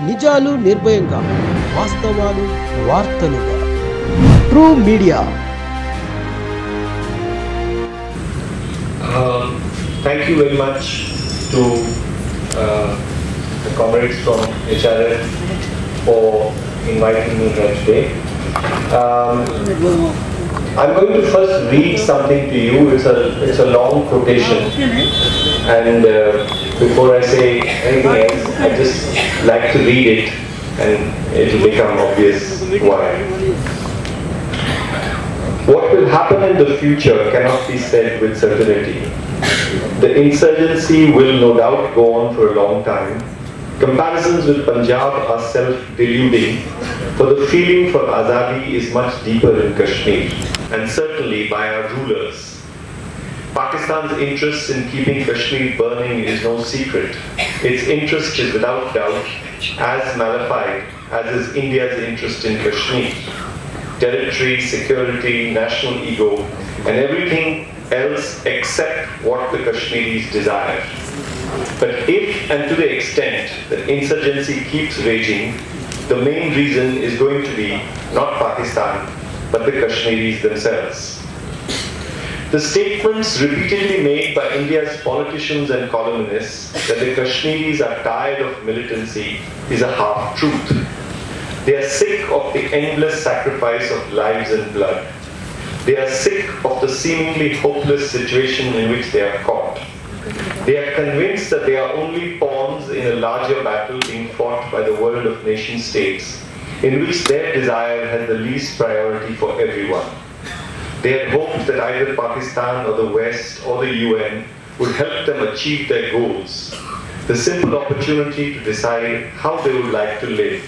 నిజాలు నిర్భయంగా, వాస్తవాలు వార్తలుగా. True media. Thank you very much to the comrades from HRF for inviting me here today. I'm going to first read something to you. It's a long quotation, and before I say anything else, I just like to read it, and it will become obvious why. What will happen in the future cannot be said with certainty. The insurgency will no doubt go on for a long time. Comparisons with Punjab are self-deluding, for the feeling for Azadi is much deeper in Kashmir, and certainly by our rulers. Pakistan's interest in keeping Kashmir burning is no secret. Its interest is without doubt as malified as is India's interest in Kashmir. Territory, security, national ego, and everything else except what the Kashmiris desire. But if and to the extent that insurgency keeps raging, the main reason is going to be not Pakistan, but the Kashmiris themselves. The statements repeatedly made by India's politicians and columnists that the Kashmiris are tired of militancy is a half-truth. They are sick of the endless sacrifice of lives and blood. They are sick of the seemingly hopeless situation in which they are caught. They are convinced that they are only pawns in a larger battle being fought by the world of nation states, in which their desire has the least priority for everyone. They had hoped that either Pakistan or the West or the UN would help them achieve their goals, the simple opportunity to decide how they would like to live.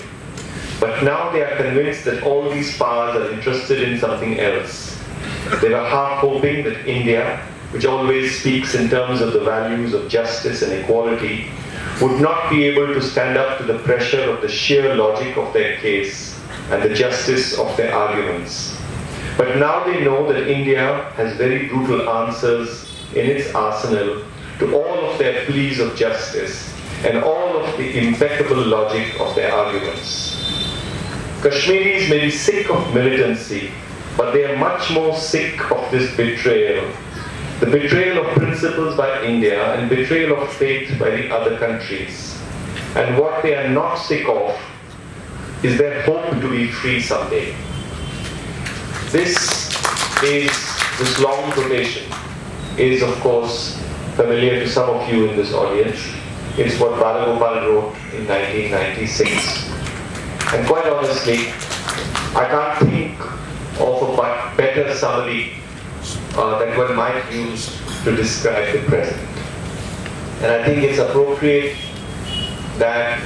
But now they are convinced that all these powers are interested in something else. They were half hoping that India, which always speaks in terms of the values of justice and equality, would not be able to stand up to the pressure of the sheer logic of their case and the justice of their arguments. But now they know that India has very brutal answers in its arsenal to all of their pleas of justice and all of the impeccable logic of their arguments. Kashmiris may be sick of militancy, but they are much more sick of this betrayal. The betrayal of principles by India and betrayal of faith by the other countries. And what they are not sick of is their hope to be free someday. This long quotation is of course familiar to some of you in this audience. It's what Balagopal wrote in 1996. And quite honestly, I can't think of a better summary that one might use to describe the present. And I think it's appropriate that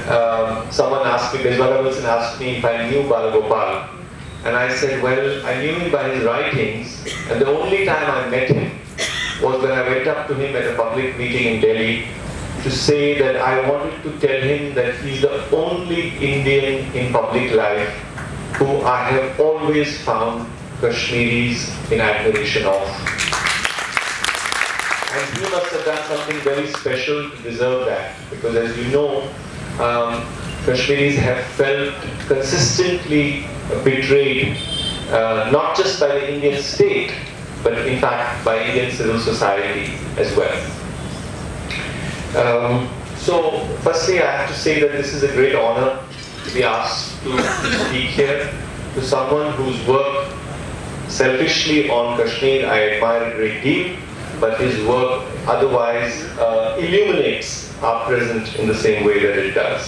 someone asked me, Bijwala Wilson asked me if I knew Balagopal. And I said, well, I knew him by his writings, and the only time I met him was when I went up to him at a public meeting in Delhi to say that I wanted to tell him that he's the only Indian in public life who I have always found Kashmiris in admiration of. And he must have done something very special to deserve that, because as you know, Kashmiris have felt consistently betrayed, not just by the Indian state, but in fact by Indian civil society as well. So firstly I have to say that this is a great honor to be asked to speak here to someone whose work selfishly on Kashmir I admire a great deal, but his work otherwise illuminates our present in the same way that it does.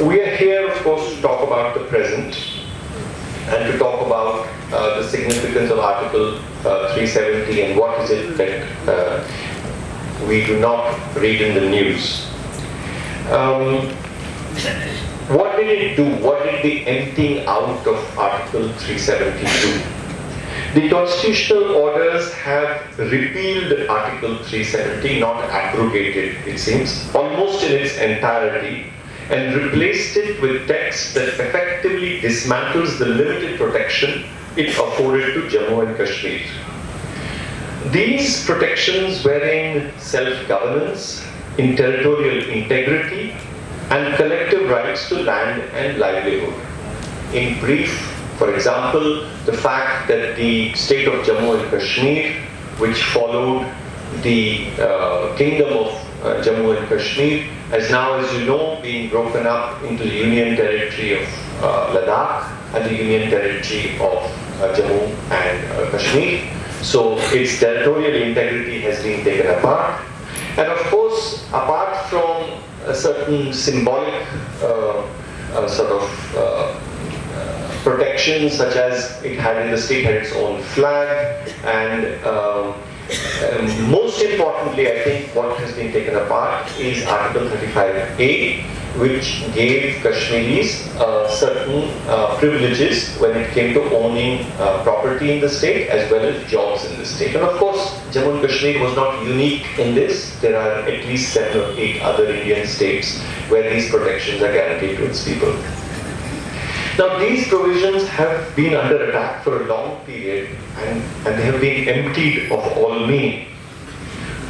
We are here, of course, to talk about the present and to talk about the significance of Article 370 and what is it that we do not read in the news. What did it do? What did the emptying out of Article 370 do? The constitutional orders have repealed Article 370, not abrogated, it seems, almost in its entirety, and replaced it with text that effectively dismantles the limited protection it afforded to Jammu and Kashmir. These protections were in self-governance, in territorial integrity and collective rights to land and livelihood. In brief, for example, the fact that the state of Jammu and Kashmir, which followed the Kingdom of Jammu and Kashmir, has now, as you know, been broken up into the Union Territory of Ladakh and the Union Territory of Jammu and Kashmir. So its territorial integrity has been taken apart. And of course, apart from a certain symbolic protection, such as the state had its own flag, and most importantly, I think what has been taken apart is Article 35A, which gave Kashmiris certain privileges when it came to owning property in the state as well as jobs in the state. And of course, Jammu and Kashmir was not unique in this. There are at least 7 or 8 other Indian states where these protections are guaranteed to its people. Now, these provisions have been under attack for a long period, and they have been emptied of all meaning.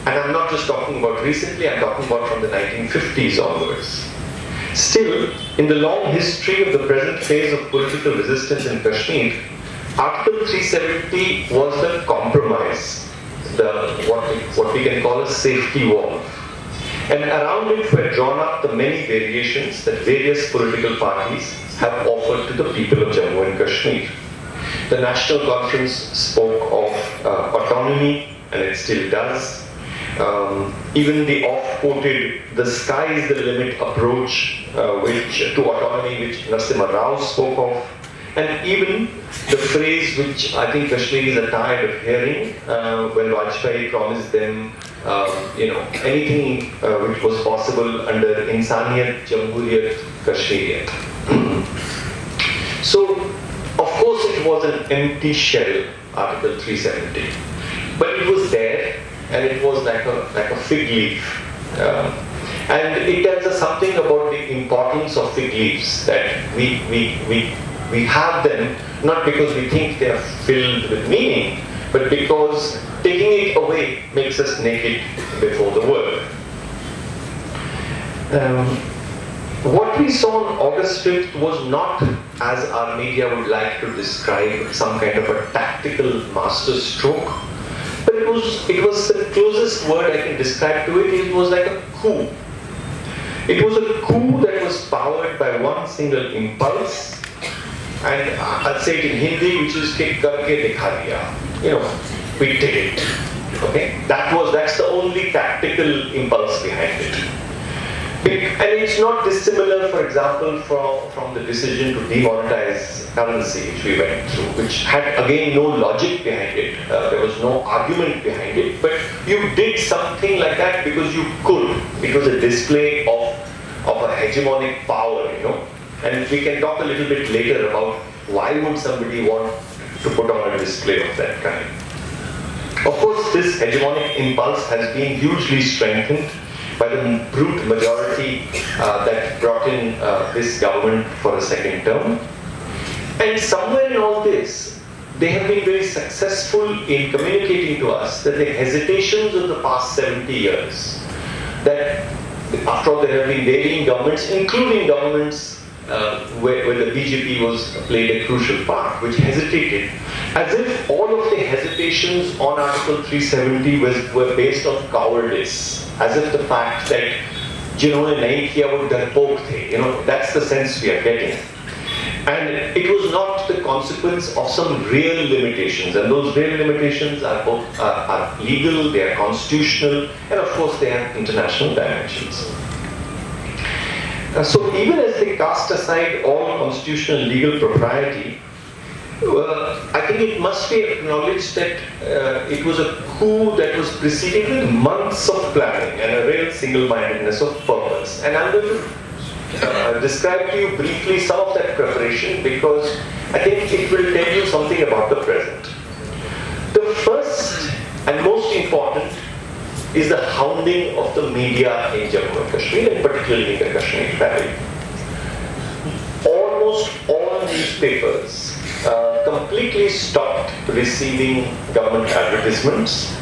And I'm not just talking about recently, I'm talking about from the 1950s onwards. Still, in the long history of the present phase of political resistance in Kashmir, Article 370 was the compromise, what we can call a safety wall. And around it were drawn up the many variations that various political parties have offered to the people of Jammu and Kashmir. The National Conference spoke of autonomy, and it still does. Even the oft-quoted "the sky is the limit" approach to autonomy, which Narasimha Rao spoke of, and even the phrase which I think Kashmiris are tired of hearing when Vajpayee promised them anything which was possible under Insaniyat, Jamhuriyat, Kashmiriyat. So, of course, it was an empty shell, Article 370, but it was there, and it was like a fig leaf. And it tells us something about the importance of fig leaves, that we have them not because we think they are filled with meaning, but because taking it away makes us naked before the world. What we saw on August 5th was not, as our media would like to describe, some kind of a tactical master stroke, but it was the closest word I can describe to it. It was like a coup. It was a coup that was powered by one single impulse, and I'll say it in Hindi, which is "Ke karke dikha diya." We did it. Okay, that's the only tactical impulse behind it. And it's not dissimilar, for example, from the decision to demonetize currency, which we went through, which had again no logic behind it. There was no argument behind it, but you did something like that because you could. It was a display of a hegemonic power, And we can talk a little bit later about why would somebody want to put on a display of that kind. Of course, this hegemonic impulse has been hugely strengthened by the brute majority that brought in this government for a second term. And somewhere in all this, they have been very successful in communicating to us that the hesitations of the past 70 years, that after all there have been varying governments, including governments where the BJP played a crucial part, which hesitated, as if all of the hesitations on Article 370 were based on cowardice, as if the fact that जिन्होंने नहीं किया वो डरपोक थे, that's the sense we are getting. And it was not the consequence of some real limitations, and those real limitations are both are legal, they are constitutional, and of course they have international dimensions. So even as they cast aside all constitutional and legal propriety, I think it must be acknowledged that it was a coup that was preceded with months of planning and a real single-mindedness of purpose. And I'm going to describe to you briefly some of that preparation, because I think it will tell you something about the present. The first and most important is the hounding of the media in Jammu and Kashmir, and particularly in the Kashmir Valley. Almost all newspapers completely stopped receiving government advertisements,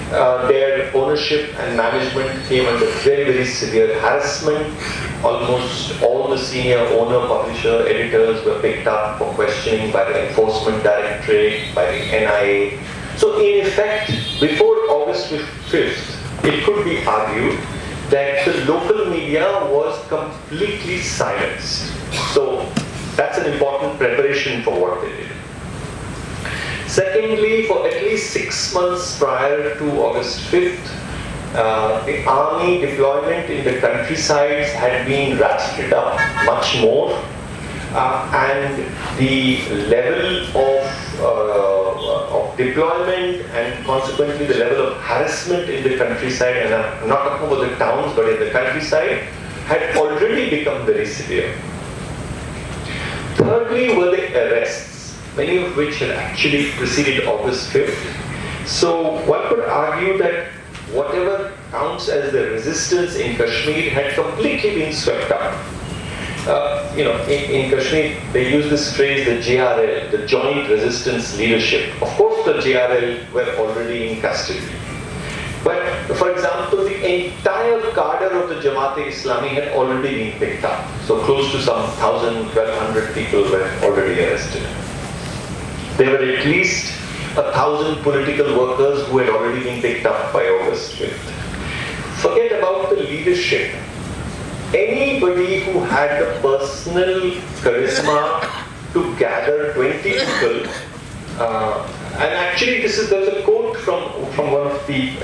their ownership and management came under very, very severe harassment. Almost all the senior owner, publisher, editors were picked up for questioning by the Enforcement Directorate, by the NIA. So in effect, before August 5th, it could be argued that the local media was completely silenced. So that's an important preparation for what they did. Secondly, for at least 6 months prior to August 5th, the army deployment in the countrysides had been ratcheted up much more, and the level of deployment and consequently the level of harassment in the countryside, and I'm not talking about the towns but in the countryside, had already become very severe. Thirdly were the arrests, many of which had actually preceded August 5th. So one could argue that whatever counts as the resistance in Kashmir had completely been swept up. In Kashmir, they use this phrase, the JRL, the Joint Resistance Leadership. Of course, the JRL were already in custody. But, for example, the entire cadre of the Jamaat-e-Islami had already been picked up. So close to some 1,000, 1,200 people were already arrested. There were at least 1,000 political workers who had already been picked up by August 5th. Forget about the leadership. Anybody who had the personal charisma to gather 20 people, and actually there was a quote from one of the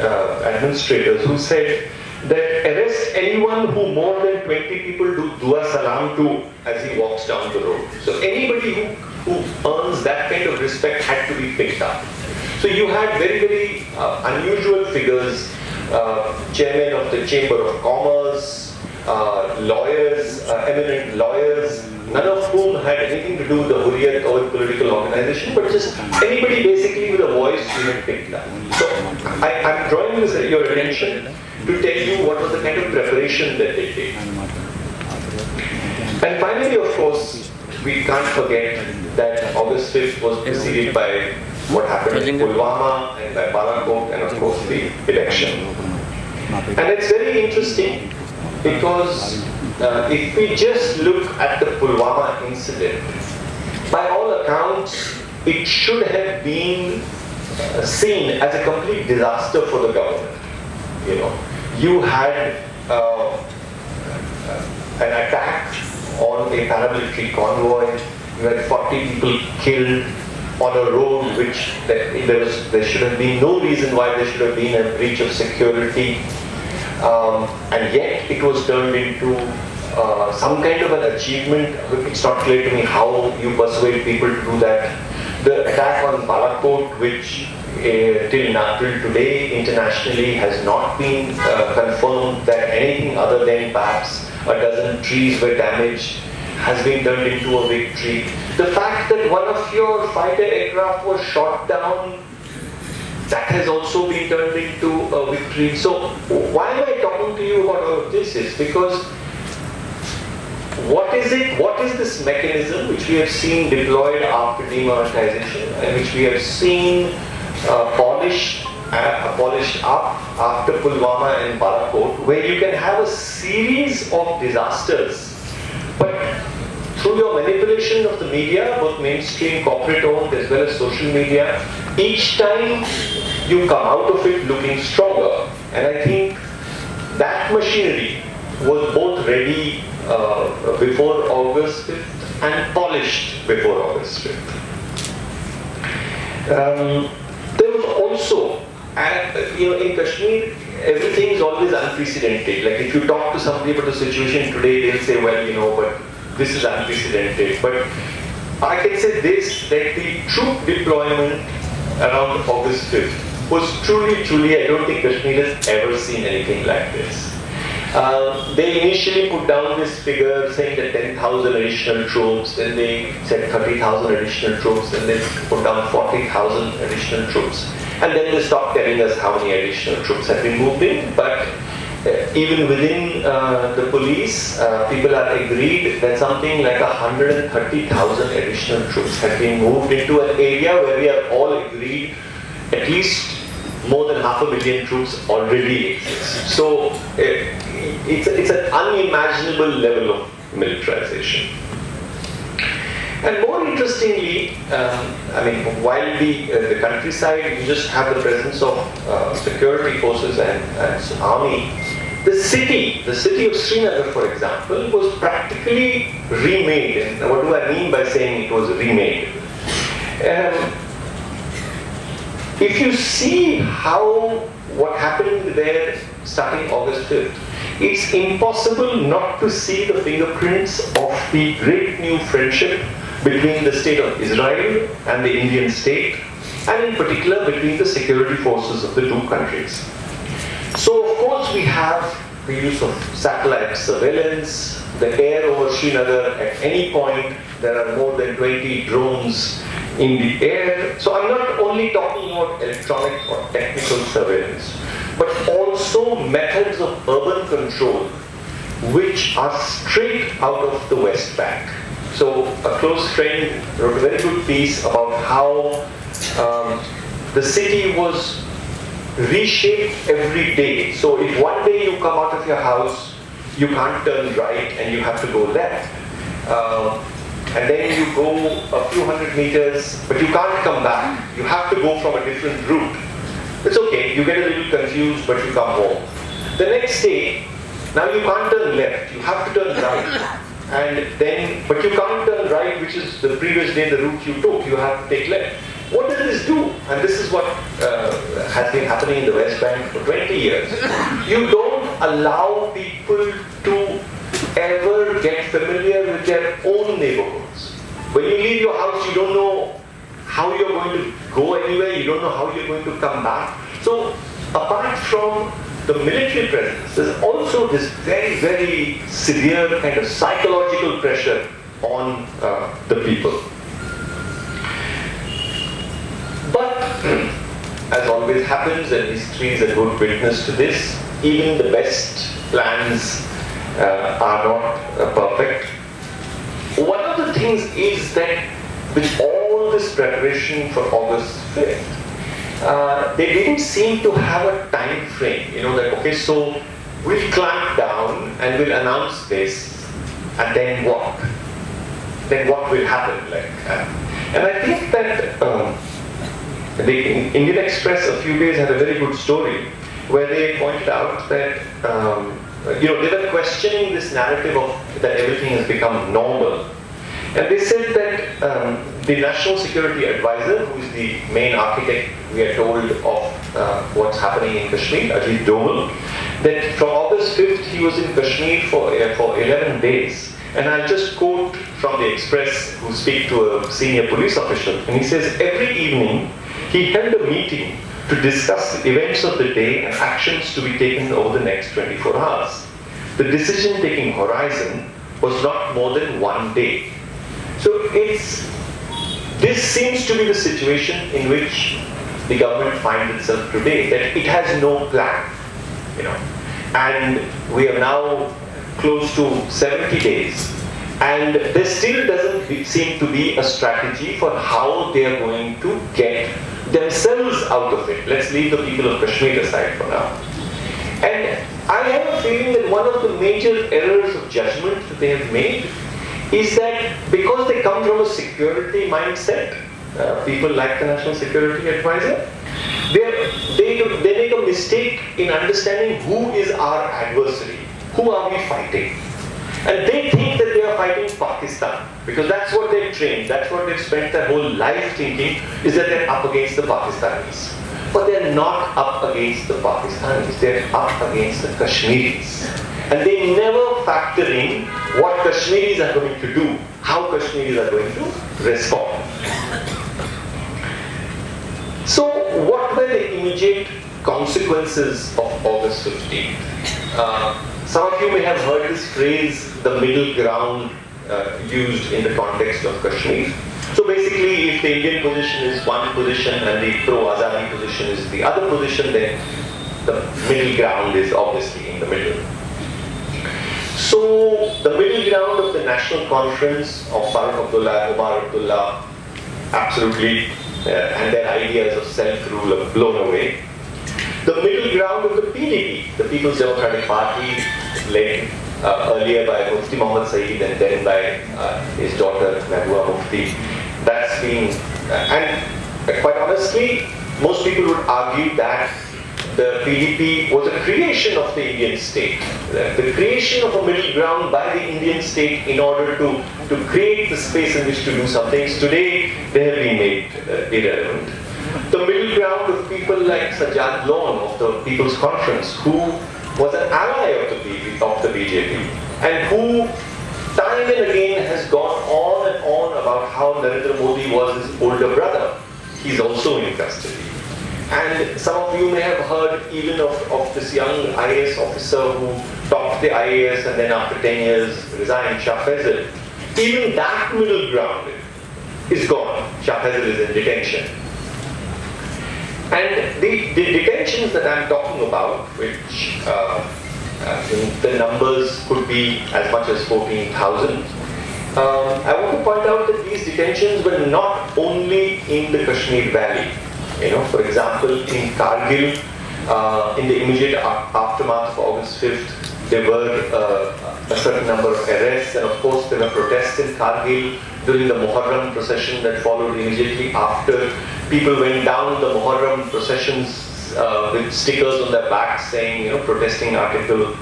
administrators who said that arrest anyone who more than 20 people do dua salam to as he walks down the road. So anybody who earns that kind of respect had to be picked up. So you had very, very unusual figures, chairman of the Chamber of Commerce, lawyers, eminent lawyers, none of whom had anything to do with the Hurriyat or political organization, but just anybody basically with a voice who had picked up. So I'm drawing your attention to tell you what was the kind of preparation that they did. And finally, of course, we can't forget that August 5th was preceded by what happened in Pulwama and by Balagopal and of course the election. And it's very interesting because if we just look at the Pulwama incident, by all accounts, it should have been seen as a complete disaster for the government. You had an attack on a paramilitary convoy. You had 40 people killed on a road which there should have been no reason why there should have been a breach of security. And yet it was turned into some kind of an achievement. It's not clear to me how you persuade people to do that. The attack on Balakot, which till today internationally has not been confirmed that anything other than perhaps a dozen trees were damaged, has been turned into a victory. The fact that one of your fighter aircraft was shot down, that has also been turned into a victory. So why am I talking to you about all of this? Is because what is it? What is this mechanism which we have seen deployed after demonetization and which we have seen polished up after Pulwama and Balakot, where you can have a series of disasters, but through your manipulation of the media, both mainstream, corporate-owned as well as social media, each time you come out of it looking stronger. And I think that machinery was both ready before August 5th and polished before August 5th. There was also, in Kashmir, everything is always unprecedented. Like if you talk to somebody about the situation today, they'll say, well, but this is unprecedented. But I can say this, that the troop deployment around August 5th was truly, I don't think Kashmir has ever seen anything like this. They initially put down this figure saying that 10,000 additional troops, then they said 30,000 additional troops, and then put down 40,000 additional troops. And then they stopped telling us how many additional troops had been moved in. But even within the police, people are agreed that something like 130,000 additional troops have been moved into an area where we are all agreed at least more than 500,000 troops already exist. So it's an unimaginable level of militarization. And more interestingly, while the countryside, you just have the presence of security forces and army, the city of Srinagar, for example, was practically remade. And what do I mean by saying it was remade? If you see what happened there starting August 5th, it's impossible not to see the fingerprints of the great new friendship between the state of Israel and the Indian state, and in particular between the security forces of the two countries. So of course we have the use of satellite surveillance, the air over Srinagar. At any point there are more than 20 drones in the air. So I'm not only talking about electronic or technical surveillance, but also methods of urban control which are straight out of the West Bank. So a close friend wrote a very good piece about how the city was reshaped every day. So if one day you come out of your house, you can't turn right and you have to go left. And then you go a few hundred meters, but you can't come back. You have to go from a different route. It's okay, you get a little confused, but you come home. The next day, now you can't turn left, you have to turn right. But you can't turn right, which is the previous day the route you took, you have to take left. What does this do? And this is what has been happening in the West Bank for 20 years. You don't allow people to ever get familiar with their own neighborhoods. When you leave your house, you don't know how you're going to go anywhere, you don't know how you're going to come back. So apart from the military presence, there's also this very, very severe kind of psychological pressure on the people. But, as always happens, and history is a good witness to this, even the best plans are not perfect. One of the things is that with all this preparation for August 5th, they didn't seem to have a time frame, that okay, so we'll clamp down and we'll announce this, and then what? Then what will happen? And I think that the Indian Express a few days had a very good story where they pointed out that they were questioning this narrative of that everything has become normal. And they said that the National Security Advisor, who is the main architect, we are told, of what's happening in Kashmir, Ajit Doval, that from August 5th he was in Kashmir for 11 days. And I'll just quote from the Express, who speak to a senior police official, and he says, every evening he held a meeting to discuss the events of the day and actions to be taken over the next 24 hours. The decision-taking horizon was not more than one day. So this seems to be the situation in which the government finds itself today, that it has no plan, and we are now close to 70 days, and there still doesn't seem to be a strategy for how they are going to get themselves out of it. Let's leave the people of Kashmir aside for now. And I have a feeling that one of the major errors of judgment that they have made is that because they come from a security mindset, people like the National Security Advisor, they make a mistake in understanding who is our adversary, who are we fighting. And they think that they are fighting Pakistan, because that's what they've trained, that's what they've spent their whole life thinking, is that they're up against the Pakistanis. But they're not up against the Pakistanis, they're up against the Kashmiris. And they never factor in what Kashmiris are going to do, how Kashmiris are going to respond. So what were the immediate consequences of August 15th? Some of you may have heard this phrase, the middle ground, used in the context of Kashmir. So basically, if the Indian position is one position and the pro-Azadi position is the other position, then the middle ground is obviously in the middle. So the middle ground of the National Conference of Farooq Abdullah, Omar Abdullah, absolutely, and their ideas of self-rule are blown away. The middle ground of the PDP, the People's Democratic Party, led earlier by Mufti Muhammad Saeed and then by his daughter Mehbooba Mufti. That's been, and quite honestly, most people would argue that the PDP was a creation of the Indian state. The creation of a middle ground by the Indian state in order to create the space in which to do some things. Today, they have been made irrelevant. The middle ground of people like Sajjad Lone of the People's Conference, who was an ally of the BJP, and who time and again has gone on and on about how Narendra Modi was his older brother. He's also in custody. And some of you may have heard even of this young IAS officer who topped the IAS and then after 10 years resigned, Shah Faisal. Even that middle ground is gone. Shah Faisal is in detention. And the detentions that I'm talking about, which the numbers could be as much as 14,000, I want to point out that these detentions were not only in the Kashmir Valley. For example, in Kargil, in the immediate aftermath of August 5th, there were a certain number of arrests, and of course there were protests in Kargil during the Muharram procession that followed immediately after. People went down the Muharram processions with stickers on their backs saying, protesting Article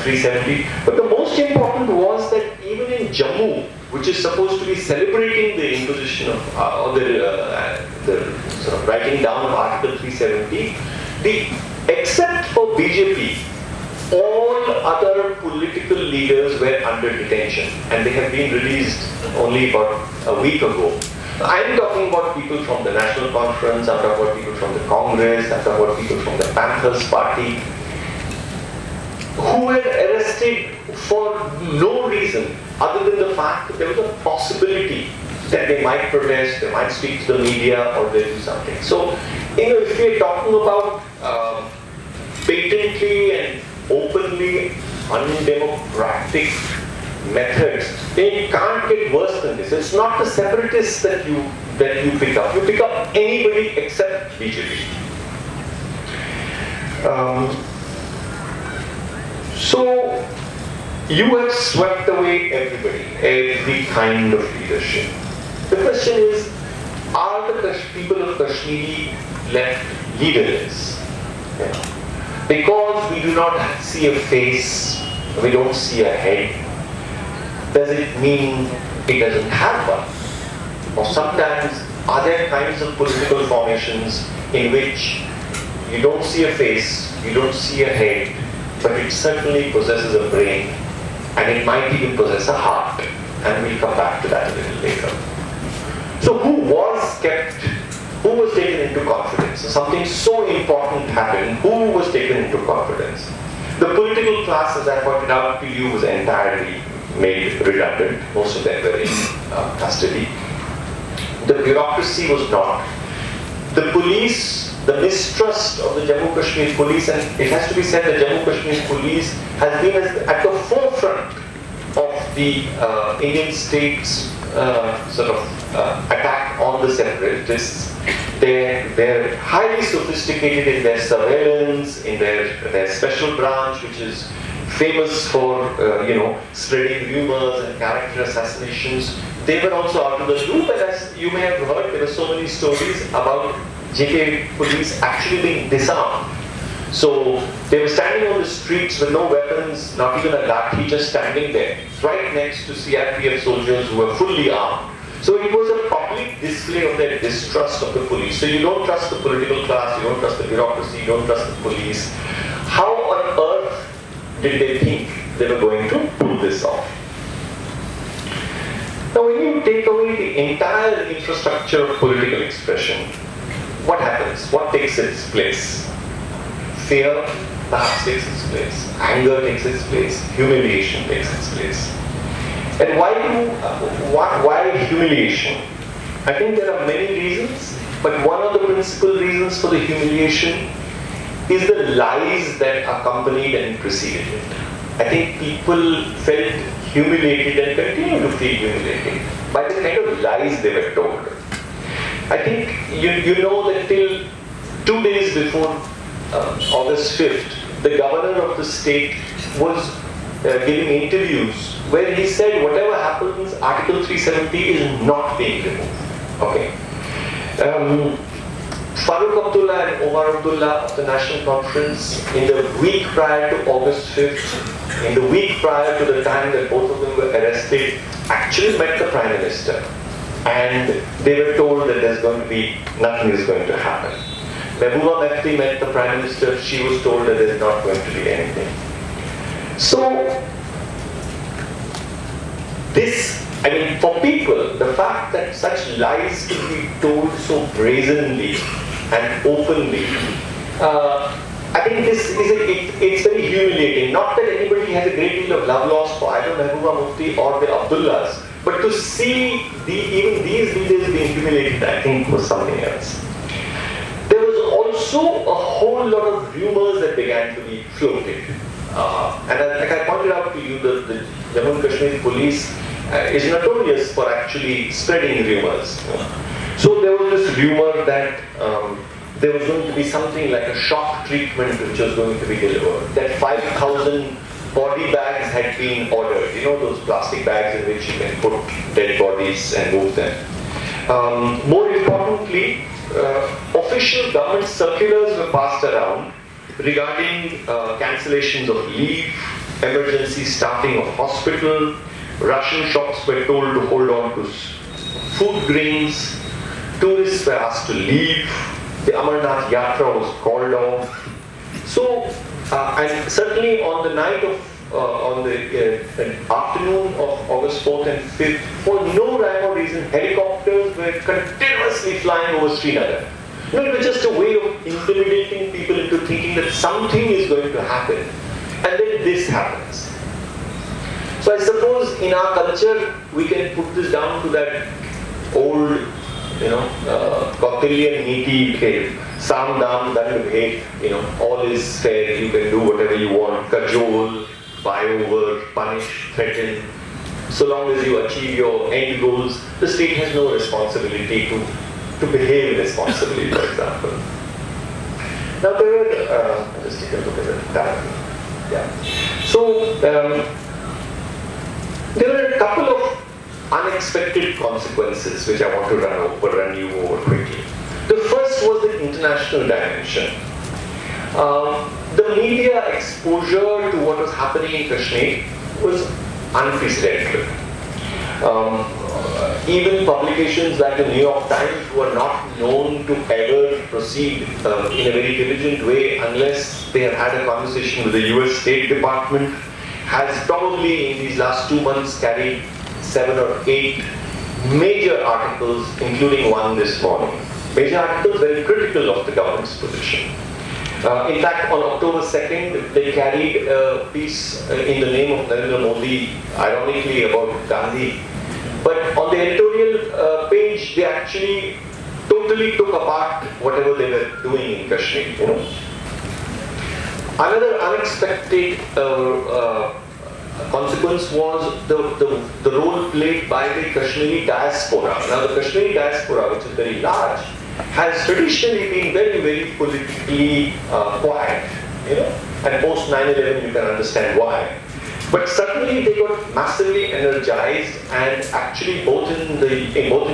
370. But the most important was that even in Jammu, which is supposed to be celebrating the imposition of, or the sort of writing down of Article 370, except for BJP, all other political leaders were under detention, and they have been released only about a week ago. I'm talking about people from the National Conference, I'm talking about people from the Congress, I'm talking about people from the Panthers Party, who were arrested for no reason other than the fact that there was a possibility that they might protest, they might speak to the media, or they do something. So, if we're talking about patently and openly undemocratic methods, they can't get worse than this. It's not the separatists that you pick up. You pick up anybody except BJP. So you have swept away everybody, every kind of leadership. The question is, are the people of Kashmir left leaderless? Because we do not see a face, we don't see a head, does it mean it doesn't have one? Or sometimes, are there kinds of political formations in which you don't see a face, you don't see a head, but it certainly possesses a brain, and it might even possess a heart, and we'll come back to that a little later. So who was taken into confidence? Something so important happened. Who was taken into confidence? The political class, as I pointed out to you, was entirely made redundant. Most of them were in custody. The bureaucracy was not. The police, the mistrust of the Jammu Kashmir police, and it has to be said the Jammu Kashmir police has been at the forefront of the Indian state's attack on the separatists. They're highly sophisticated in their surveillance, in their special branch, which is famous for spreading rumors and character assassinations. They were also out of the loop, and as you may have heard, there were so many stories about JK police actually being disarmed. So they were standing on the streets with no weapons, not even a lathi, just standing there, right next to CRPF soldiers who were fully armed. So it was a public display of their distrust of the police. So you don't trust the political class, you don't trust the bureaucracy, you don't trust the police. How on earth did they think they were going to pull this off? Now when you take away the entire infrastructure of political expression, what happens? What takes its place? Fear perhaps takes its place. Anger takes its place. Humiliation takes its place. And why humiliation? I think there are many reasons, but one of the principal reasons for the humiliation is the lies that accompanied and preceded it. I think people felt humiliated and continue to feel humiliated by the kind of lies they were told. I think you know that till 2 days before August 5th, the governor of the state was giving interviews where he said whatever happens, Article 370 is not being removed. Okay. Farooq Abdullah and Omar Abdullah of the National Conference, in the week prior to August 5th, in the week prior to the time that both of them were arrested, actually met the Prime Minister. And they were told that nothing is going to happen. Mehbooba Mufti met the Prime Minister, she was told that there's not going to be anything. So, for people, the fact that such lies can be told so brazenly and openly, I think it's very humiliating. Not that anybody has a great deal of love lost for either Mehbooba Mufti or the Abdullahs, but to see even these leaders being humiliated, I think, was something else. There was also a whole lot of rumors that began to be floated. And like I pointed out to you, the Jammu and Kashmir police is notorious for actually spreading rumors. So there was this rumor that there was going to be something like a shock treatment which was going to be delivered. That 5,000 body bags had been ordered. You know, those plastic bags in which you can put dead bodies and move them. More importantly, official government circulars were passed around regarding cancellations of leave, emergency staffing of hospital. Russian shops were told to hold on to food grains. Tourists were asked to leave. The Amarnath Yatra was called off. So, and certainly on the night of, on the afternoon of August 4th and 5th, for no rhyme or reason, helicopters were continuously flying over Srinagar. No, it was just a way of intimidating people into thinking that something is going to happen. And then this happens. So I suppose in our culture, we can put this down to that old, Kautilyan Niti khel. Sam dam dand bhed, all is fair, you can do whatever you want, cajole, buy over, punish, threaten. So long as you achieve your end goals, the state has no responsibility to behave responsibly, for example. Now there were, just take a look at the diagram. Yeah. So, there were a couple of unexpected consequences which I want to run you over quickly. The first was the international dimension. The media exposure to what was happening in Kashmir was unprecedented. Even publications like the New York Times were not known to ever proceed in a very diligent way unless they have had a conversation with the US State Department, has probably in these last 2 months carried 7 or 8 major articles, including one this morning. Major articles very critical of the government's position. In fact, on October 2nd, they carried a piece in the name of Narendra Modi, ironically about Gandhi. But on the editorial page, they actually totally took apart whatever they were doing in Kashmir. Another unexpected consequence was the role played by the Kashmiri diaspora. Now, the Kashmiri diaspora, which is very large, has traditionally been very, very politically quiet. And post 9/11, you can understand why. But suddenly they got massively energized, and actually both in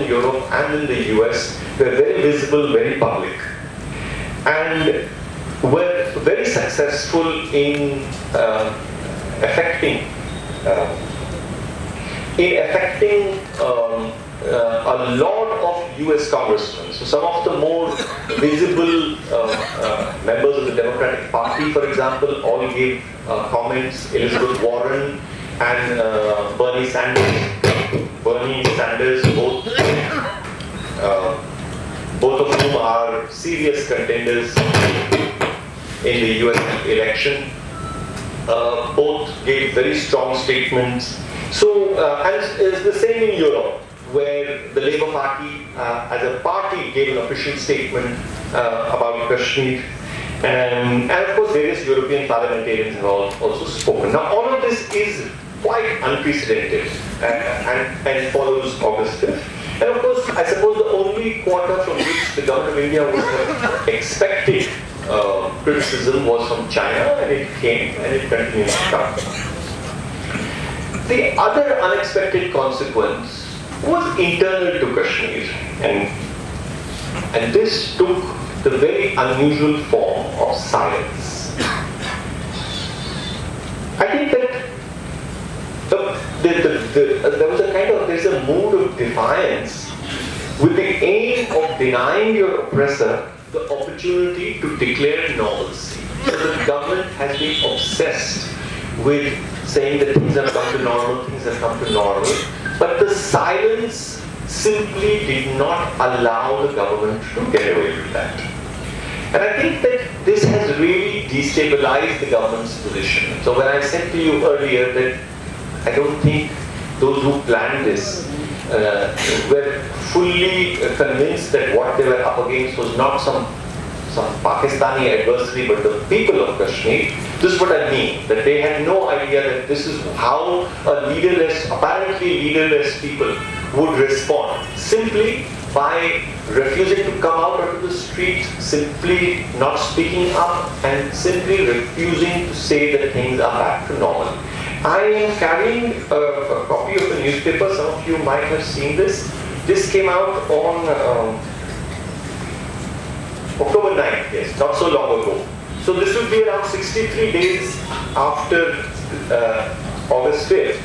Europe and in the US were very visible, very public, and were very successful in affecting a lot of US congressmen. So some of the more visible members of the Democratic Party, for example, all gave comments. Elizabeth Warren and Bernie Sanders, both of whom are serious contenders in the US election, both gave very strong statements. So, and it's the same in Europe, where the Labour Party, as a party, gave an official statement about Kashmir. And of course, various European parliamentarians have also spoken. Now, all of this is quite unprecedented and follows August 5th. And of course, I suppose the only quarter from which the government of India would have expected criticism was from China, and it came and it continues to come. The other unexpected consequence was internal to Kashmir, and this took the very unusual form of silence. I think that there's a mood of defiance with the aim of denying your oppressor the opportunity to declare normalcy. So the government has been obsessed with saying that things have come to normal, but the silence simply did not allow the government to get away with that. And I think that this has really destabilized the government's position. So when I said to you earlier that I don't think those who planned this were fully convinced that what they were up against was not some Pakistani adversary, but the people of Kashmir. This is what I mean, that they had no idea that this is how apparently leaderless people would respond, simply by refusing to come out onto the street, simply not speaking up, and simply refusing to say that things are back to normal. I am carrying a copy of the newspaper. Some of you might have seen this. This came out on October 9th, yes, not so long ago. So this will be around 63 days after August 5th.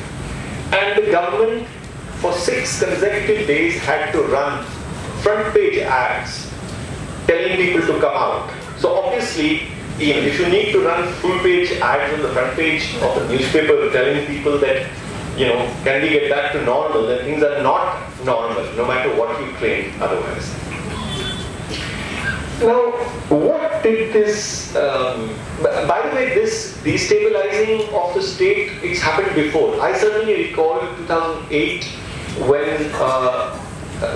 And the government for 6 consecutive days had to run front page ads telling people to come out. So obviously, even if you need to run full page ads on the front page of the newspaper telling people that, can we get back to normal, then things are not normal, no matter what you claim otherwise. Now, what did this, by the way, this destabilizing of the state, it's happened before. I certainly recall 2008 when,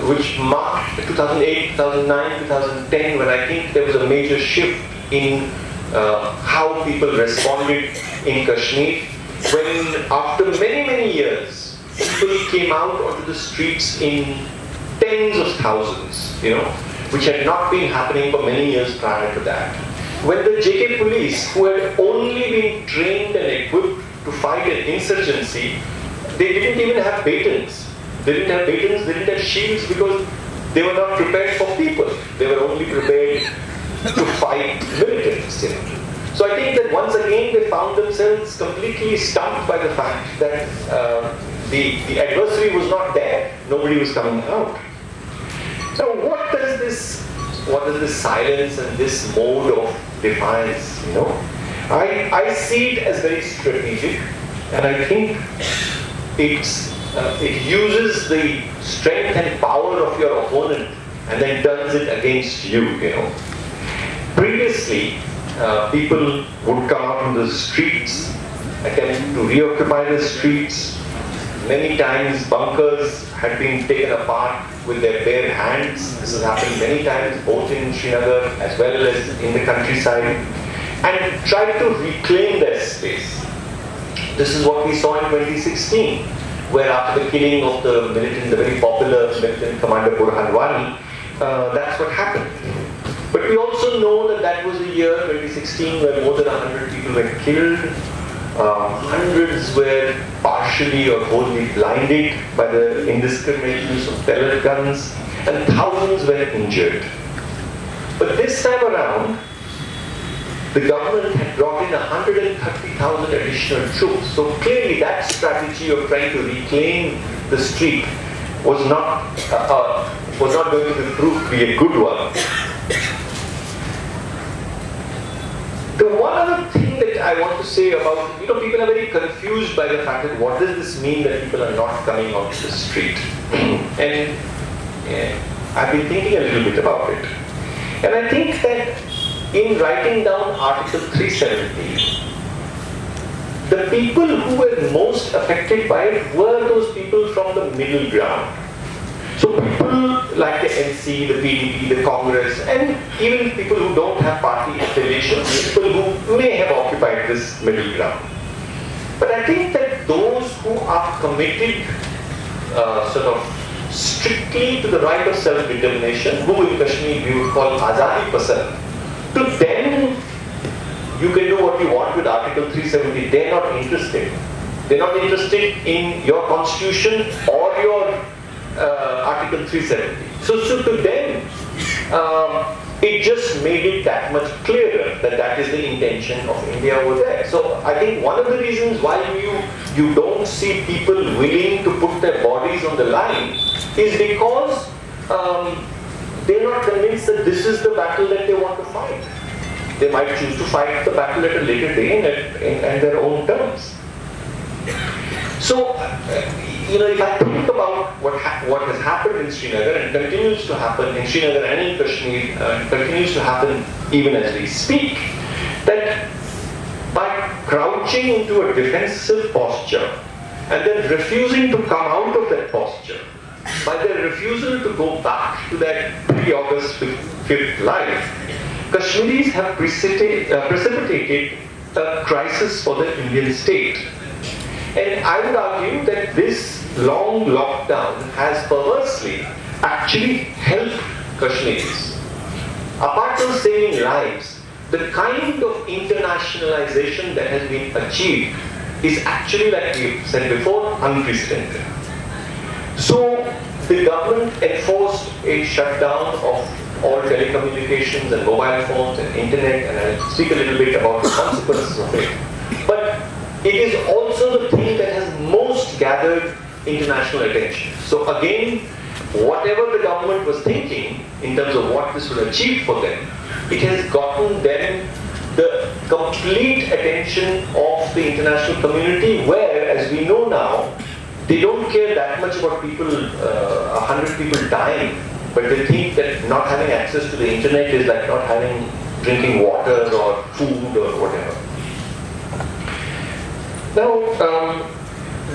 which marked 2008, 2009, 2010, when I think there was a major shift in how people responded in Kashmir, when after many years, people came out onto the streets in tens of thousands, which had not been happening for many years prior to that. When the JK police, who had only been trained and equipped to fight an insurgency, they didn't even have batons. They didn't have shields, because they were not prepared for people. They were only prepared to fight militants. So I think that once again they found themselves completely stumped by the fact that the adversary was not there. Nobody was coming out. So what does this silence and this mode of defiance, I see it as very strategic, and I think it uses the strength and power of your opponent and then turns it against you, Previously, people would come out on the streets, attempt to reoccupy the streets. Many times bunkers had been taken apart with their bare hands. This has happened many times, both in Srinagar as well as in the countryside, and tried to reclaim their space. This is what we saw in 2016, where after the killing of the very popular militant commander Burhanwani, that's what happened. But we also know that was a year, 2016, where more than 100 people were killed. Hundreds were partially or wholly blinded by the indiscriminate use of pellet guns, and thousands were injured. But this time around, the government had brought in 130,000 additional troops. So clearly that strategy of trying to reclaim the street was not going to prove to be a good one. The one other thing that I want to say about, people are very confused by the fact that what does this mean that people are not coming onto the street? And I've been thinking a little bit about it. And I think that in writing down Article 370, the people who were most affected by it were those people from the middle ground. So people like the NC, the PDP, the Congress, and even people who don't have party affiliation, people who may have occupied this middle ground. But I think that those who are committed strictly to the right of self-determination, who in Kashmir we would call Azadi Pasand, to them you can do what you want with Article 370. They're not interested. They're not interested in your constitution or your Article 370. So to them, it just made it that much clearer that that is the intention of India over there. So I think one of the reasons why you don't see people willing to put their bodies on the line is because they're not convinced that this is the battle that they want to fight. They might choose to fight the battle at a later day and their own terms. So, if I think about what has happened in Srinagar and continues to happen in Srinagar and in Kashmir, continues to happen even as we speak, that by crouching into a defensive posture and then refusing to come out of that posture, by their refusal to go back to that pre-August 5th life, Kashmiris have precipitated a crisis for the Indian state. And I would argue that this long lockdown has perversely actually helped Kashmiris. Apart from saving lives, the kind of internationalization that has been achieved is actually, like we said before, unprecedented. So the government enforced a shutdown of all telecommunications and mobile phones and internet, and I'll speak a little bit about the consequences of it. But it is also the thing that has most gathered international attention. So again, whatever the government was thinking in terms of what this would achieve for them, it has gotten them the complete attention of the international community, where, as we know now, they don't care that much about people, 100 people dying, but they think that not having access to the internet is like not having drinking water or food or whatever. Now,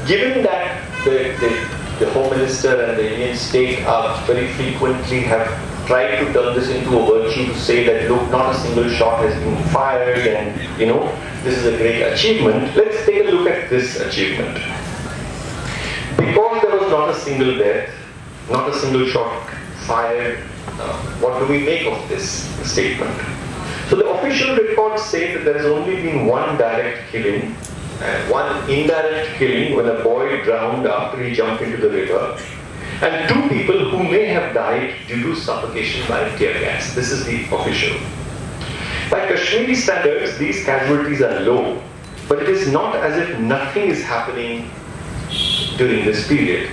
given that the Home Minister and the Indian state very frequently have tried to turn this into a virtue to say that, look, not a single shot has been fired and, this is a great achievement, let's take a look at this achievement. Because there was not a single death, not a single shot fired, what do we make of this statement? So the official records say that there has only been one direct killing and one indirect killing when a boy drowned after he jumped into the river, and 2 people who may have died due to suffocation by tear gas. This is the official. By Kashmiri standards, these casualties are low, but it is not as if nothing is happening during this period.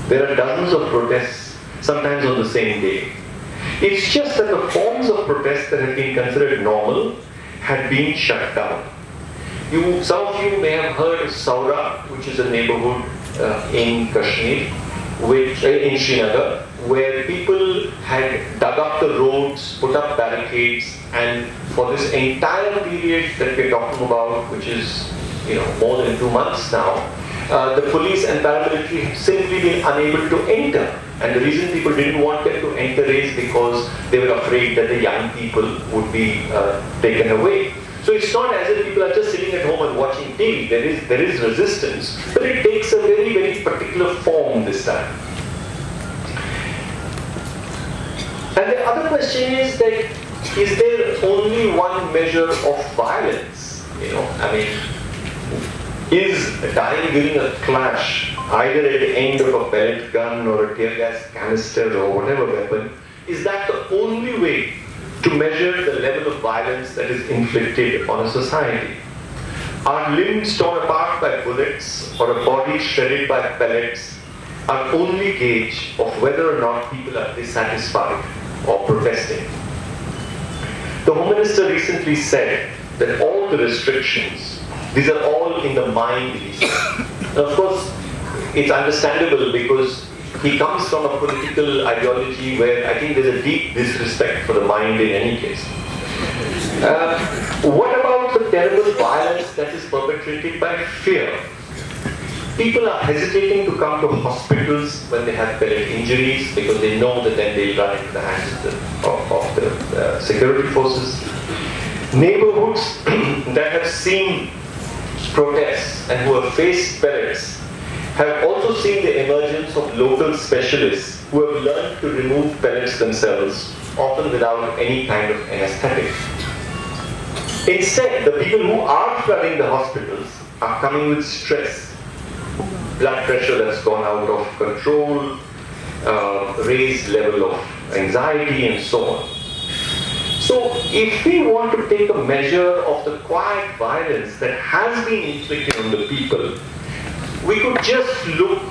There are dozens of protests, sometimes on the same day. It's just that the forms of protest that had been considered normal had been shut down. Some of you may have heard of Saura, which is a neighborhood in Kashmir, in Srinagar, where people had dug up the roads, put up barricades, and for this entire period that we're talking about, which is more than 2 months now, the police and paramilitary have simply been unable to enter. And the reason people didn't want them to enter is because they were afraid that the young people would be taken away. So it's not as if people are just sitting at home and watching TV. There is resistance, but it takes a very, very particular form this time. And the other question is that, is there only one measure of violence? Is dying during a clash, either at the end of a pellet gun or a tear gas canister or whatever weapon, is that the only way to measure the level of violence that is inflicted on a society? Are limbs torn apart by bullets or a body shredded by pellets our only gauge of whether or not people are dissatisfied or protesting? The Home Minister recently said that all the restrictions, these are all in the mind, he said. Now, of course, it's understandable because he comes from a political ideology where I think there's a deep disrespect for the mind in any case. What about the terrible violence that is perpetrated by fear? People are hesitating to come to hospitals when they have pellet injuries because they know that then they'll run into the hands of the security forces. Neighborhoods that have seen protests and who have faced pellets have also seen the emergence of local specialists who have learned to remove pellets themselves, often without any kind of anesthetic. Instead, the people who are flooding the hospitals are coming with stress, blood pressure that's gone out of control, raised level of anxiety and so on. So if we want to take a measure of the quiet violence that has been inflicted on the people, we could just look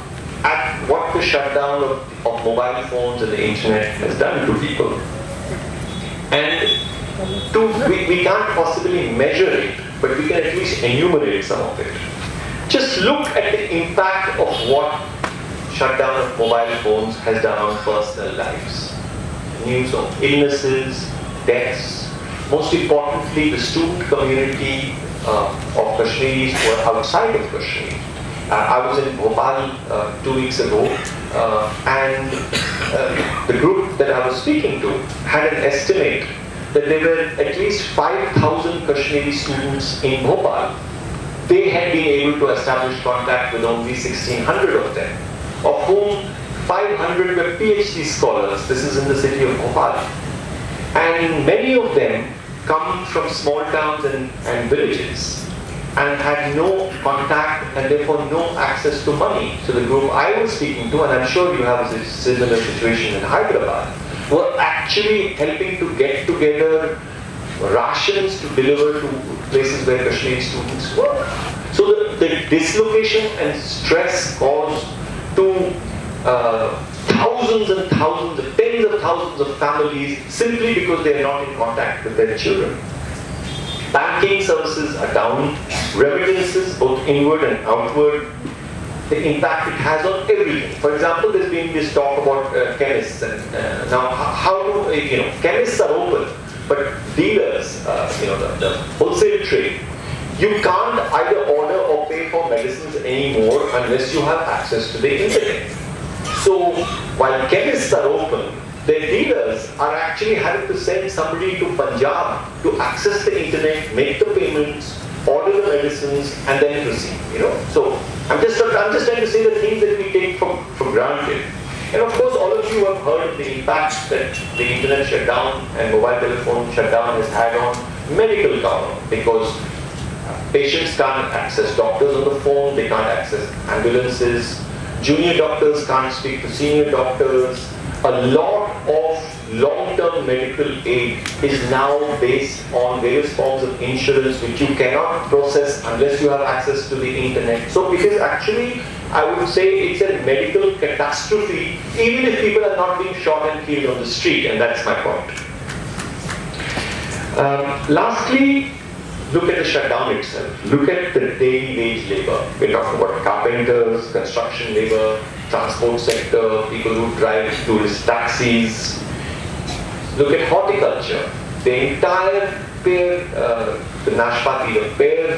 at what the shutdown of mobile phones and the internet has done to people. And we can't possibly measure it, but we can at least enumerate some of it. Just look at the impact of what shutdown of mobile phones has done on personal lives. News of illnesses, deaths, most importantly the student community of Kashmiris who are outside of Kashmir. I was in Bhopal 2 weeks ago and the group that I was speaking to had an estimate that there were at least 5,000 Kashmiri students in Bhopal. They had been able to establish contact with only 1,600 of them, of whom 500 were PhD scholars. This is in the city of Bhopal. And many of them come from small towns and villages and had no contact and therefore no access to money. So the group I was speaking to, and I'm sure you have a similar situation in Hyderabad, were actually helping to get together rations to deliver to places where Kashmiri students work. So the dislocation and stress caused to thousands and thousands, tens of thousands of families simply because they are not in contact with their children. Banking services are down, remittances both inward and outward, the impact it has on everything. For example, there's been this talk about chemists, and now how do, chemists are open, but dealers, the wholesale trade, you can't either order or pay for medicines anymore unless you have access to the internet. So while chemists are open, their dealers are actually having to send somebody to Punjab to access the internet, make the payments, order the medicines, and then proceed. So I'm just trying to say the things that we take for granted. And of course, all of you have heard of the impact that the internet shutdown and mobile telephone shutdown has had on medical cover, because patients can't access doctors on the phone, they can't access ambulances, junior doctors can't speak to senior doctors. A lot of long-term medical aid is now based on various forms of insurance which you cannot process unless you have access to the internet. So it is actually, I would say, it's a medical catastrophe, even if people are not being shot and killed on the street, and that's my point. Lastly, look at the shutdown itself. Look at the daily wage labor. We're talking about carpenters, construction labor, transport sector, people who drive tourist taxis. Look at horticulture. The entire pear, the nashpati, the pear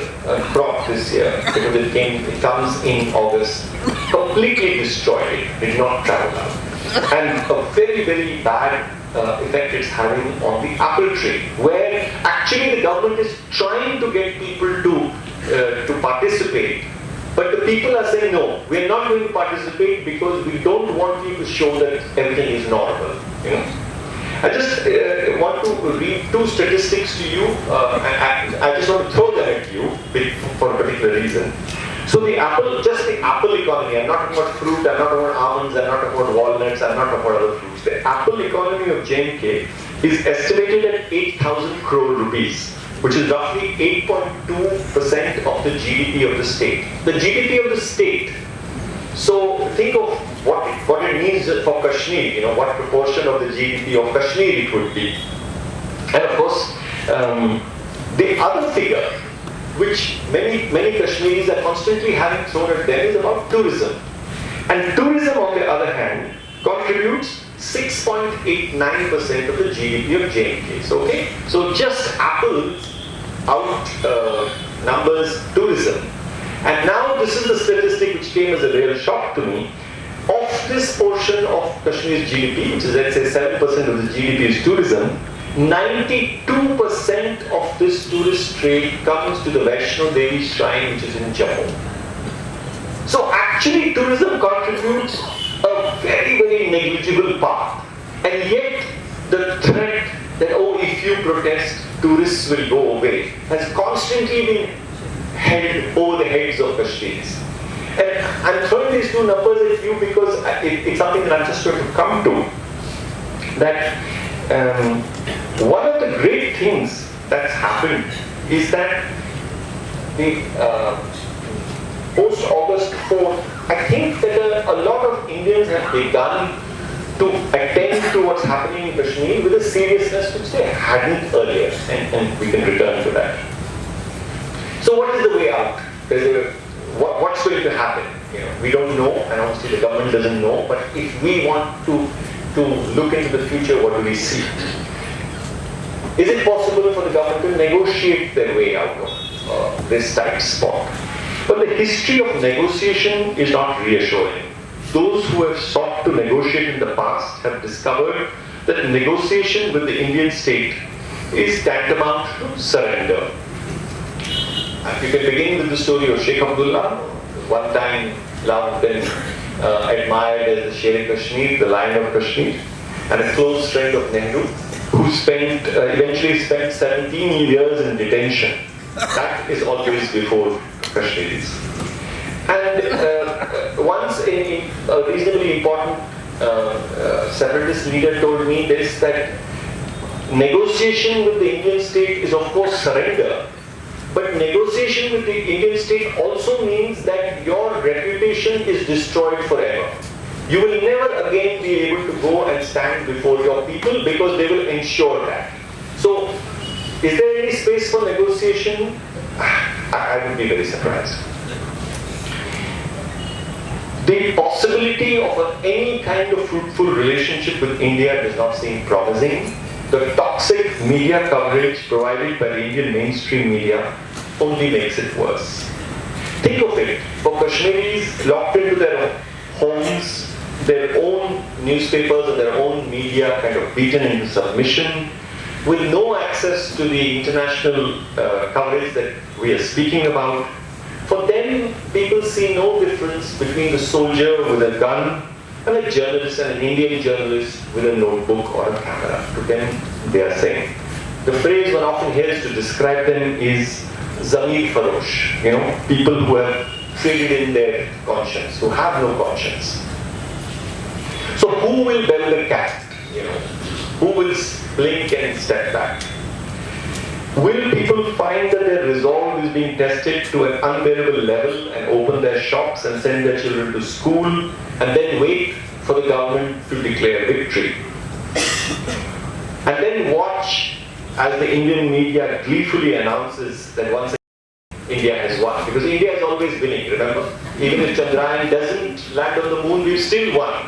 crop this year, because it comes in August, completely destroyed. It did not travel out. And a very, very bad effect it's having on the apple trade, where actually the government is trying to get people to participate, but the people are saying no, we are not going to participate because we don't want you to show that everything is normal. I just want to read two statistics to you, and I just want to throw them at you for a particular reason. So just the apple economy, I'm not talking about fruit, I'm not talking about almonds, I'm not talking about walnuts, I'm not talking about other fruits. The apple economy of J&K is estimated at 8,000 crore rupees, which is roughly 8.2% of the GDP of the state. The GDP of the state. So think of what it means for Kashmir, what proportion of the GDP of Kashmir it would be. And of course, the other figure, which many Kashmiris are constantly having thrown at them, is about tourism. And tourism, on the other hand, contributes 6.89% of the GDP of J&K. So just apples out numbers tourism. And now this is the statistic which came as a real shock to me. Of this portion of Kashmir's GDP, which is let's say 7% of the GDP is tourism, 92% of this tourist trade comes to the Vaishno Devi shrine, which is in Jammu. So actually tourism contributes a very, very negligible part. And yet the threat that, if you protest, tourists will go away has constantly been held over the heads of Kashmiris. And I'm throwing these two numbers at you because it's something that I'm just going to come to. That one of the great things that's happened is that the post-August 4th, I think that a lot of Indians have begun to attend to what's happening in Kashmir with a seriousness which they hadn't earlier, and we can return to that. So what is the way out? What's going to happen? We don't know, and obviously the government doesn't know, but if we want to look into the future, what do we see? Is it possible for the government to negotiate their way out of this tight spot? But the history of negotiation is not reassuring. Those who have sought to negotiate in the past have discovered that negotiation with the Indian state is tantamount to surrender. You can begin with the story of Sheikh Abdullah, one time loved and admired as the Sher-e-Kashmir, the Lion of Kashmir, and a close friend of Nehru, who eventually spent 17 years in detention. That is always before Kashmiris. And once a reasonably important separatist leader told me this, that negotiation with the Indian state is of course surrender, but negotiation with the Indian state also means that your reputation is destroyed forever. You will never again be able to go and stand before your people because they will ensure that. So, is there any space for negotiation? I would be very surprised. The possibility of any kind of fruitful relationship with India does not seem promising. The toxic media coverage provided by the Indian mainstream media only makes it worse. Think of it, for Kashmiris locked into their homes, their own newspapers and their own media kind of beaten into submission, with no access to the international coverage that we are speaking about. For them, people see no difference between the soldier with a gun and a journalist, and an Indian journalist with a notebook or a camera. To them, they are saying. The phrase one often hears to describe them is Zamir Farosh, people who have traded in their conscience, who have no conscience. So who will bend the cat? Who will blink and step back? Will people find that their resolve is being tested to an unbearable level and open their shops and send their children to school and then wait for the government to declare victory? And then watch as the Indian media gleefully announces that once again India has won. Because India is always winning, remember? Even if Chandrayaan doesn't land on the moon, we've still won.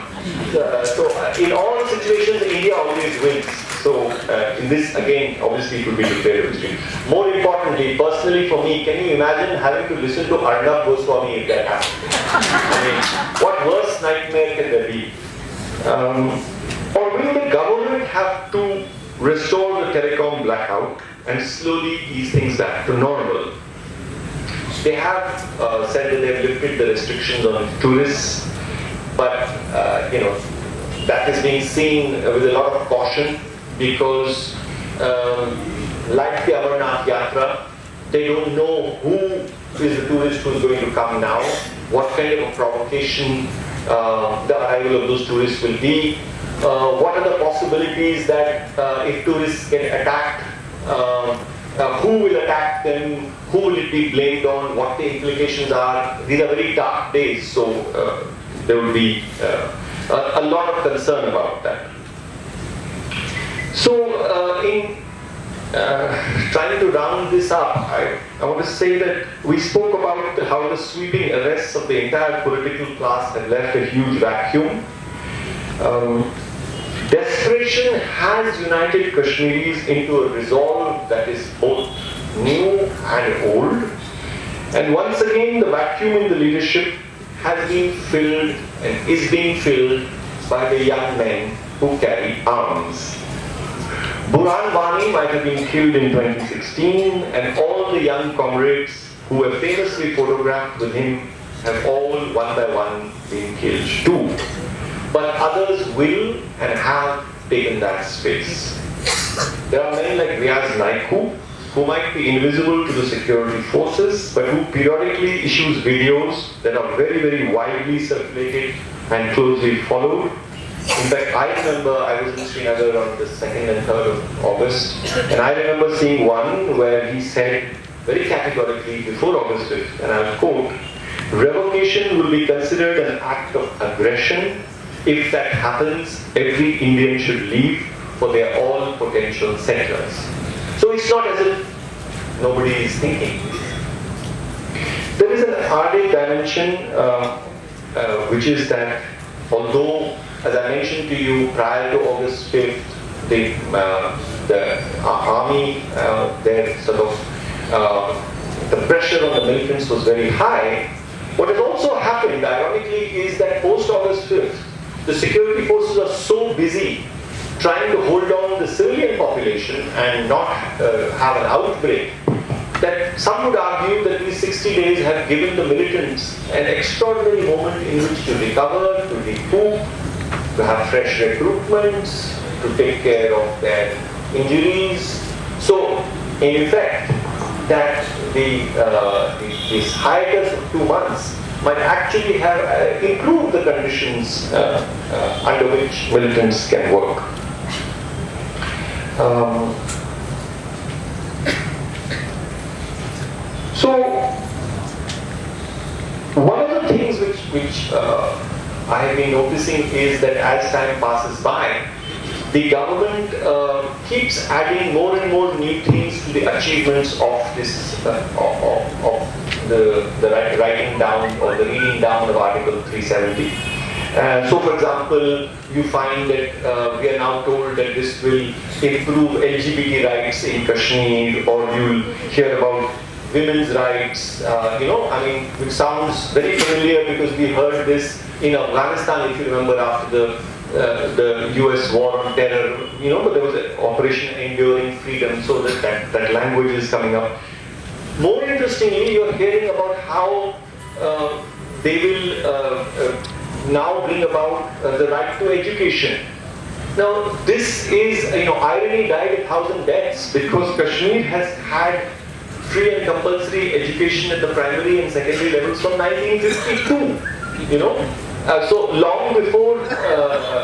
So in all situations, India always wins. So in this, again, obviously it would be declared victory. More importantly, personally for me, can you imagine having to listen to Arnab Goswami if that happened? I mean, what worse nightmare can there be? Or will the government have to restore the telecom blackout and slowly ease things back to normal? They have said that they've lifted the restrictions on tourists, but that is being seen with a lot of caution because, like the Amarnath Yatra, they don't know who is the tourist who is going to come now, what kind of a provocation the arrival of those tourists will be, what are the possibilities that if tourists get attacked, who will attack them, who will it be blamed on, what the implications are. These are very dark days, so there will be a lot of concern about that. So in trying to round this up, I want to say that we spoke about how the sweeping arrests of the entire political class have left a huge vacuum. Desperation has united Kashmiris into a resolve that is both new and old. And once again, the vacuum in the leadership has been filled and is being filled by the young men who carry arms. Burhan Wani might have been killed in 2016, and all the young comrades who were famously photographed with him have all, one by one, been killed too. But others will and have taken that space. there are men like Riaz Naiku, who might be invisible to the security forces, but who periodically issues videos that are very, very widely circulated and closely followed. In fact, I remember I was in Srinagar on the 2nd and 3rd of August, and I remember seeing one where he said very categorically before August 5th, and I'll quote, "Revocation will be considered an act of aggression. If that happens, every Indian should leave, for they are all potential settlers." So it's not as if nobody is thinking. There is an added dimension, which is that although, as I mentioned to you, prior to August 5th, the army, their sort of, the pressure on the militants was very high. What has also happened, ironically, is that post-August 5th, the security forces are so busy trying to hold on the civilian population and not have an outbreak, that some would argue that these 60 days have given the militants an extraordinary moment in which to recover, to recoup, to have fresh recruitments, to take care of their injuries. So, in effect, that this hiatus of 2 months might actually have improved the conditions under which militants can work. So, one of the things which I have been noticing is that as time passes by, the government keeps adding more and more new things to the achievements of this, of the writing down or the reading down of Article 370. So, for example, you find that we are now told that this will improve LGBT rights in Kashmir, or you'll hear about women's rights, which sounds very familiar because we heard this in Afghanistan, if you remember, after the US war on terror, but there was an Operation Enduring Freedom, so that language is coming up. More interestingly, you're hearing about how they will now bring about the right to education. Now, this is, irony died 1,000 deaths, because Kashmir has had free and compulsory education at the primary and secondary levels from 1952, so long before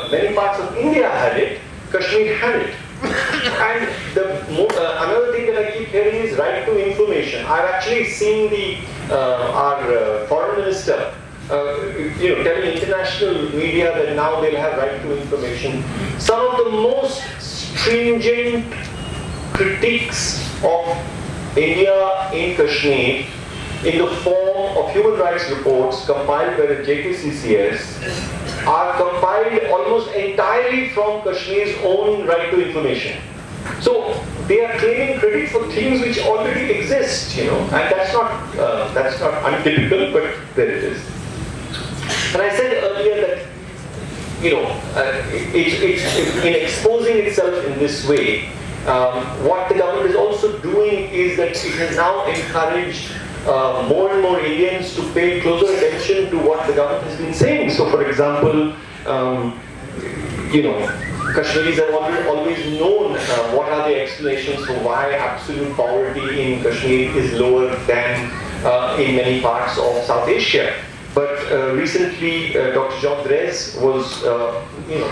many parts of India had it, Kashmir had it. And another thing that I keep hearing is right to information. I've actually seen our foreign minister telling international media that now they'll have right to information. Some of the most stringent critiques of India in Kashmir, in the form of human rights reports compiled by the JKCCS, are compiled almost entirely from Kashmir's own right to information. So they are claiming credit for things which already exist, and that's not untypical, but there it is. And I said earlier that, it's in exposing itself in this way, what the government is also doing is that it has now encouraged more and more Indians to pay closer attention to what the government has been saying. So, for example, Kashmiris have always known what are the explanations for why absolute poverty in Kashmir is lower than in many parts of South Asia. But recently, Dr. John Drez was,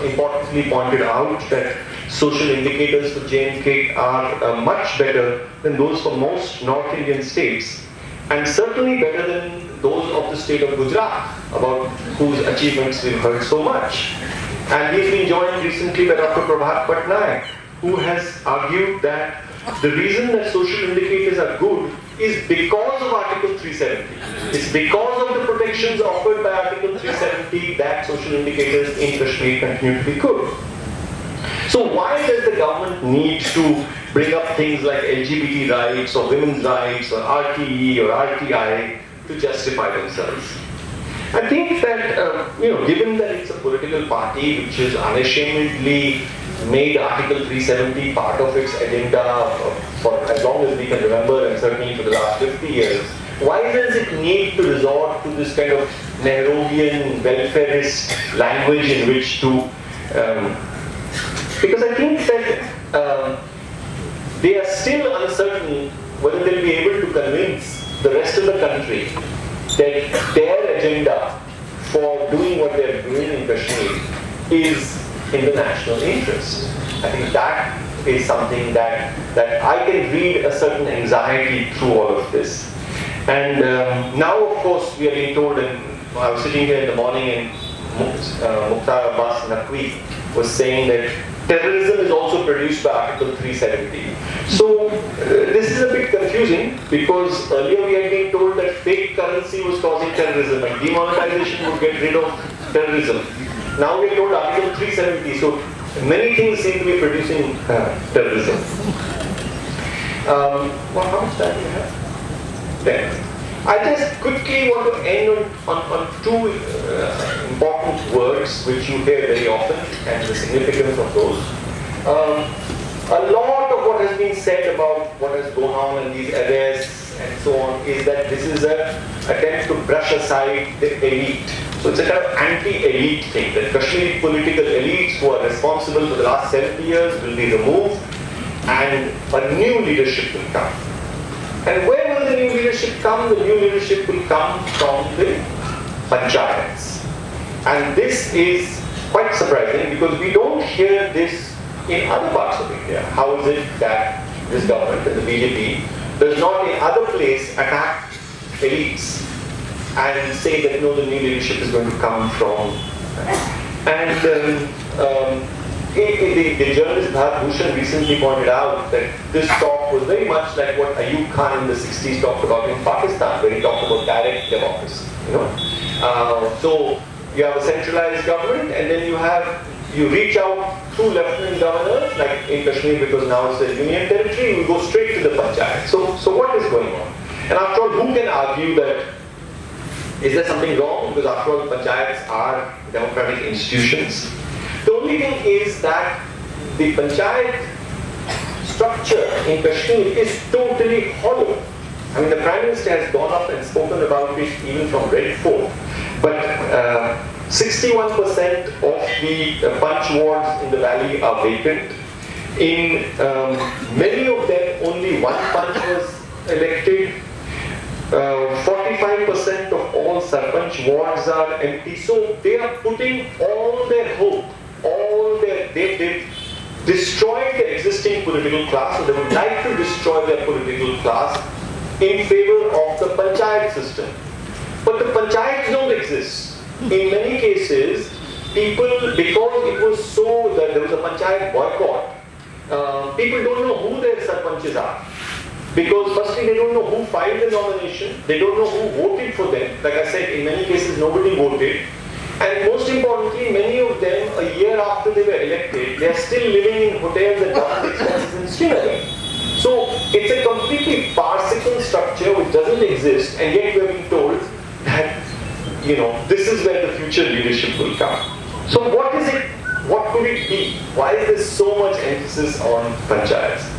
importantly pointed out that social indicators for J&K are much better than those for most North Indian states, and certainly better than those of the state of Gujarat, about whose achievements we've heard so much. And he's been joined recently by Dr. Prabhat Patnaik, who has argued that the reason that social indicators are good is because of Article 370. It's because of the protections offered by Article 370 that social indicators in Kashmir continue to be good. So why does the government need to bring up things like LGBT rights or women's rights or RTE or RTI to justify themselves? I think that, given that it's a political party which has unashamedly made Article 370 part of its agenda for as long as we can remember, and certainly for the last 50 years, why does it need to resort to this kind of Nehruvian welfarist language in which to... because I think that they are still uncertain whether they'll be able to convince the rest of the country that their agenda for doing what they're doing in Kashmir is in the national interest. I think that is something that I can read a certain anxiety through all of this. And now, of course, we are being told, and I was sitting here in the morning and Mukhtar Abbas Naqvi was saying that terrorism is also produced by Article 370. So this is a bit confusing because earlier we had been told that fake currency was causing terrorism and demonetization would get rid of terrorism. Now we are told Article 370. So many things seem to be producing terrorism. Well, how much time do you have? Then I just quickly want to end on two important words which you hear very often and the significance of those. A lot of what has been said about what has gone on and these arrests and so on is that this is an attempt to brush aside the elite. So it's a kind of anti-elite thing, that Kashmiri political elites who are responsible for the last 70 years will be removed and a new leadership will come. And where will the new leadership come? The new leadership will come from the panchayats. And this is quite surprising because we don't hear this in other parts of India. How is it that this government and the BJP does not in other place attack elites and say that no, the new leadership is going to come from. And the journalist Bharat Bhushan recently pointed out that this talk was very much like what Ayub Khan in the 60s talked about in Pakistan, where he talked about direct democracy. So you have a centralized government, and then you reach out through lieutenant governors, like in Kashmir, because now it's a union territory, you go straight to the panchayat. So what is going on? And after all, who can argue that is there something wrong? Because after all, panchayats are democratic institutions. The only thing is that the panchayat structure in Kashmir is totally hollow. I mean, the Prime Minister has gone up and spoken about it even from Red Fort. But 61% of the punch wards in the valley are vacant. In many of them, only one punch was elected. 45% of all sarpanch wards are empty. So they are putting all their hope, they've destroyed the existing political class, so they would like to destroy their political class in favor of the panchayat system. But the panchayats don't exist. In many cases, people, because it was so that there was a panchayat boycott, people don't know who their sarpanches are. Because firstly, they don't know who filed the nomination, they don't know who voted for them. Like I said, in many cases, nobody voted. And most importantly, many of them, a year after they were elected, they are still living in hotels and government expenses in Srinagar. So it's a completely farcical structure which doesn't exist, and yet we are being told that, this is where the future leadership will come. So what is it? What could it be? Why is there so much emphasis on panchayats?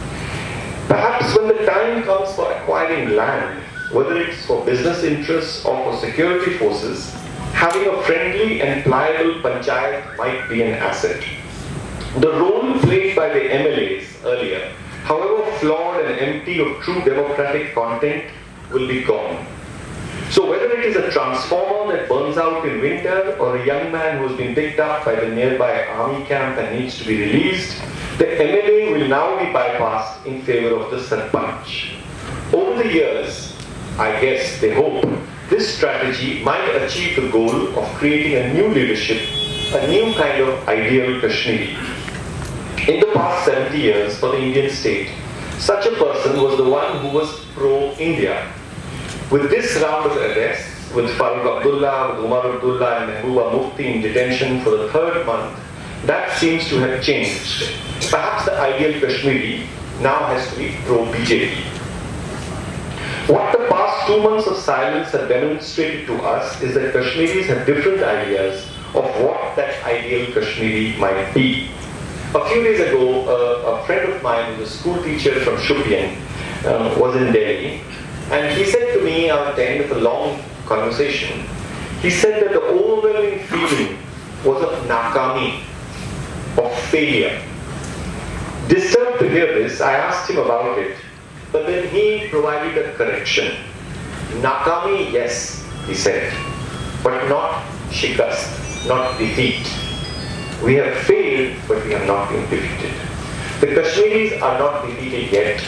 Perhaps when the time comes for acquiring land, whether it's for business interests or for security forces, having a friendly and pliable panchayat might be an asset. The role played by the MLAs earlier, however flawed and empty of true democratic content, will be gone. So whether it is a transformer that burns out in winter or a young man who has been picked up by the nearby army camp and needs to be released, the MLA will now be bypassed in favor of the sarpanch. Over the years, I guess they hope, this strategy might achieve the goal of creating a new leadership, a new kind of ideal Kashmiri. In the past 70 years for the Indian state, such a person was the one who was pro-India. With this round of arrests, with Farooq Abdullah, with Umar Abdullah and Mehbooba Mufti in detention for the third month, that seems to have changed. Perhaps the ideal Kashmiri now has to be pro-BJP. What the past 2 months of silence have demonstrated to us is that Kashmiris have different ideas of what that ideal Kashmiri might be. A few days ago, a friend of mine, who was a school teacher from Shupian, was in Delhi, and he said to me at the end of a long conversation, he said that the overwhelming feeling was of nakami, of failure. Disturbed to hear this, I asked him about it, but then he provided a correction. Nakami, yes, he said, but not shikast, not defeat. We have failed, but we have not been defeated. The Kashmiris are not defeated yet.